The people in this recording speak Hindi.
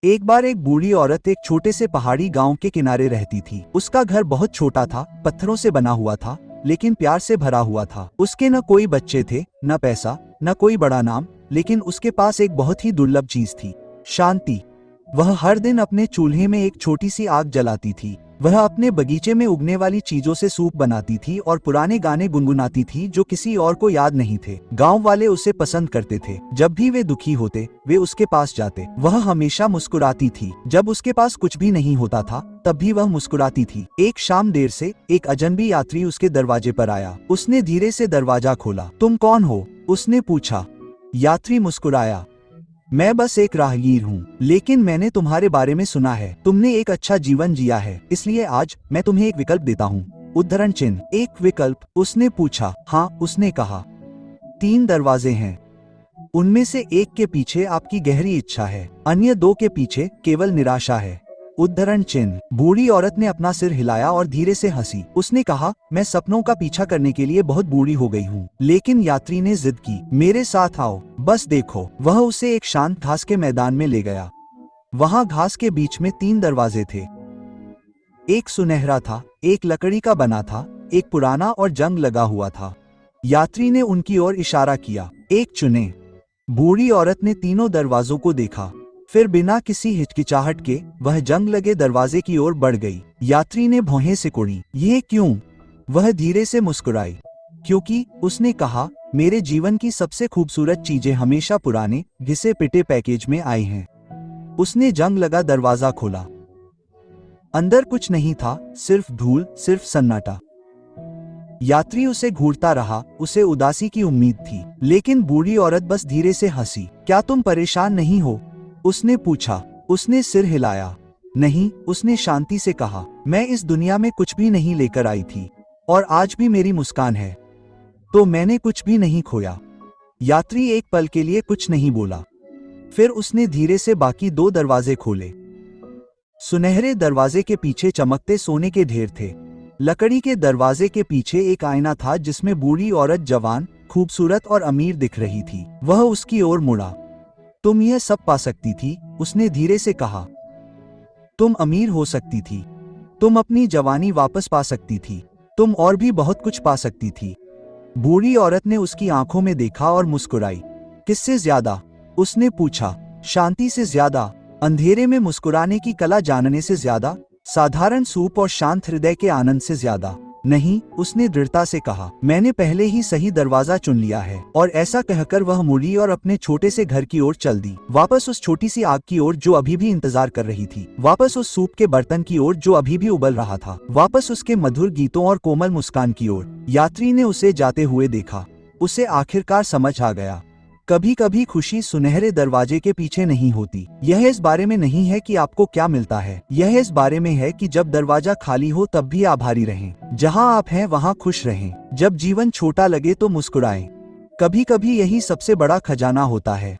एक बार एक बूढ़ी औरत एक छोटे से पहाड़ी गांव के किनारे रहती थी। उसका घर बहुत छोटा था, पत्थरों से बना हुआ था, लेकिन प्यार से भरा हुआ था। उसके न कोई बच्चे थे, न पैसा, न कोई बड़ा नाम, लेकिन उसके पास एक बहुत ही दुर्लभ चीज थी, शांति। वह हर दिन अपने चूल्हे में एक छोटी सी आग जलाती थी। वह अपने बगीचे में उगने वाली चीजों से सूप बनाती थी और पुराने गाने गुनगुनाती थी जो किसी और को याद नहीं थे। गांव वाले उसे पसंद करते थे। जब भी वे दुखी होते, वे उसके पास जाते। वह हमेशा मुस्कुराती थी। जब उसके पास कुछ भी नहीं होता था, तब भी वह मुस्कुराती थी। एक शाम देर से एक अजनबी यात्री उसके दरवाजे पर आया। उसने धीरे से दरवाजा खोला। तुम कौन हो? उसने पूछा। यात्री मुस्कुराया। मैं बस एक राहगीर हूँ, लेकिन मैंने तुम्हारे बारे में सुना है। तुमने एक अच्छा जीवन जिया है, इसलिए आज मैं तुम्हें एक विकल्प देता हूँ। उद्धरण चिन्ह। एक विकल्प? उसने पूछा। हाँ, उसने कहा। 3 दरवाजे हैं। उनमें से एक के पीछे आपकी गहरी इच्छा है, अन्य 2 के पीछे केवल निराशा है। उद्धरण चिन्ह। बूढ़ी औरत ने अपना सिर हिलाया और धीरे से हंसी। उसने कहा, मैं सपनों का पीछा करने के लिए बहुत बूढ़ी हो गई हूँ। लेकिन यात्री ने जिद की। मेरे साथ आओ, बस देखो। वह उसे एक शांत घास के मैदान में ले गया। वहाँ घास के बीच में 3 दरवाजे थे। एक सुनहरा था, एक लकड़ी का बना था, एक पुराना और जंग लगा हुआ था। यात्री ने उनकी ओर इशारा किया। एक चुने। बूढ़ी औरत ने तीनों दरवाजों को देखा। फिर बिना किसी हिचकिचाहट के वह जंग लगे दरवाजे की ओर बढ़ गई। यात्री ने भौहें सिकोड़ी। ये क्यों? वह धीरे से मुस्कुराई। क्योंकि, उसने कहा, मेरे जीवन की सबसे खूबसूरत चीजें हमेशा पुराने, घिसे पिटे पैकेज में आई हैं। उसने जंग लगा दरवाजा खोला। अंदर कुछ नहीं था, सिर्फ धूल, सिर्फ सन्नाटा। यात्री उसे घूरता रहा। उसे उदासी की उम्मीद थी, लेकिन बूढ़ी औरत बस धीरे से हंसी। क्या तुम परेशान नहीं हो? उसने पूछा। उसने सिर हिलाया। नहीं, उसने शांति से कहा। मैं इस दुनिया में कुछ भी नहीं लेकर आई थी, और आज भी मेरी मुस्कान है, तो मैंने कुछ भी नहीं खोया। यात्री एक पल के लिए कुछ नहीं बोला। फिर उसने धीरे से बाकी 2 दरवाजे खोले। सुनहरे दरवाजे के पीछे चमकते सोने के ढेर थे। लकड़ी के दरवाजे के पीछे एक आईना था जिसमें बूढ़ी औरत जवान, खूबसूरत और अमीर दिख रही थी। वह उसकी ओर मुड़ा। तुम यह सब पा सकती थी, उसने धीरे से कहा। तुम अमीर हो सकती थी, तुम अपनी जवानी वापस पा सकती थी, तुम और भी बहुत कुछ पा सकती थी। बूढ़ी औरत ने उसकी आंखों में देखा और मुस्कुराई। किससे ज्यादा? उसने पूछा। शांति से ज्यादा, अंधेरे में मुस्कुराने की कला जानने से ज्यादा, साधारण सूप और शांत हृदय के आनंद से ज्यादा। नहीं, उसने दृढ़ता से कहा। मैंने पहले ही सही दरवाजा चुन लिया है। और ऐसा कहकर वह मुड़ी और अपने छोटे से घर की ओर चल दी। वापस उस छोटी सी आग की ओर जो अभी भी इंतजार कर रही थी। वापस उस सूप के बर्तन की ओर जो अभी भी उबल रहा था। वापस उसके मधुर गीतों और कोमल मुस्कान की ओर। यात्री ने उसे जाते हुए देखा। उसे आखिरकार समझ आ गया, कभी कभी खुशी सुनहरे दरवाजे के पीछे नहीं होती। यह इस बारे में नहीं है कि आपको क्या मिलता है, यह इस बारे में है कि जब दरवाजा खाली हो तब भी आभारी रहें। जहां आप हैं वहां खुश रहें। जब जीवन छोटा लगे तो मुस्कुराएं। कभी कभी यही सबसे बड़ा खजाना होता है।